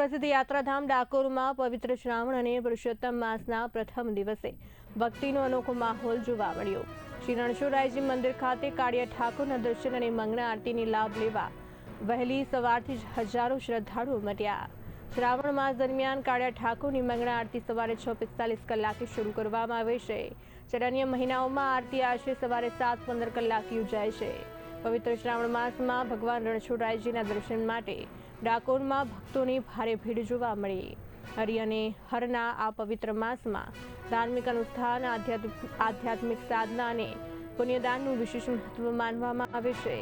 સુપ્રસિદ્ધ યાત્રાધામ ડાકોરમાં પવિત્ર શ્રાવણ અને પુરુષોત્તમ માસના પ્રથમ દિવસે ભક્તિનો અનોખો માહોલ જોવા મળ્યો। શ્રી રણછોડરાયજી મંદિર ખાતે કાળિયા ઠાકોરના દર્શન અને મંગળા આરતીની લાભ લેવા વહેલી સવારથી જ હજારો શ્રદ્ધાળુઓ ઉમટ્યા। શ્રાવણ માસ દરમિયાન કાળિયા ઠાકોરની મંગળા આરતી સવારે 6:45 કલાકે શરૂ કરવામાં આવે છે, જ્યારે અન્ય મહિનાઓમાં આરતી આશરે સવારે 7:15 કલાકે યોજાય છે। પવિત્ર શ્રાવણ માસમાં ભગવાન રણછોડરાયજીના દર્શન માટે ડાકોરમાં ભક્તોની ભારે ભીડ જોવા મળી। હરિ અને હરના આ પવિત્ર માસમાં ધાર્મિક અનુષ્ઠાન, આધ્યાત્મિક સાધના અને પુણ્યદાનનું વિશેષ મહત્વ માનવામાં આવે છે।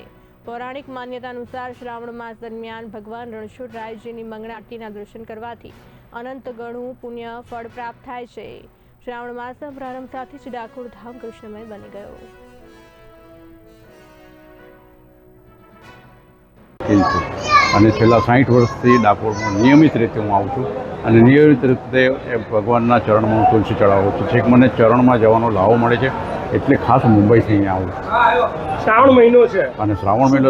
પૌરાણિક માન્યતા અનુસાર શ્રાવણ માસ દરમિયાન ભગવાન રણછોડરાયજીની મંગળા આરતીના દર્શન કરવાથી અનંત ગણું પુણ્ય ફળ પ્રાપ્ત થાય છે। શ્રાવણ માસના પ્રારંભ સાથે જ ડાકોર ધામ કૃષ્ણમય બની ગયો। અને છેલ્લા 60 વર્ષથી ડાકોરમાં નિયમિત રીતે હું આવું છું અને નિયમિત રીતે ભગવાનના ચરણમાં હું તુલસી ચડાવું છું। છેક મને ચરણમાં જવાનો લાવો મળે છે, એટલે ખાસ મુંબઈથી અહીંયા આવું છું। શ્રાવણ મહિનો છે અને શ્રાવણ મહિનો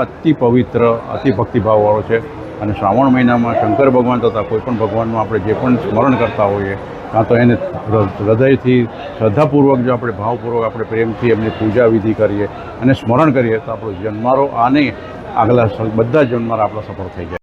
અતિ પવિત્ર, અતિ ભક્તિભાવવાળો છે। અને શ્રાવણ મહિનામાં શંકર ભગવાન તથા કોઈપણ ભગવાનનું આપણે જે પણ સ્મરણ કરતા હોઈએ, કાં તો એને હૃદયથી શ્રદ્ધાપૂર્વક જો આપણે ભાવપૂર્વક આપણે પ્રેમથી એમની પૂજા વિધિ કરીએ અને સ્મરણ કરીએ તો આપણો જન્મારો આને આગલા બધા જન્મારા આપણા સફળ થઈ જાય।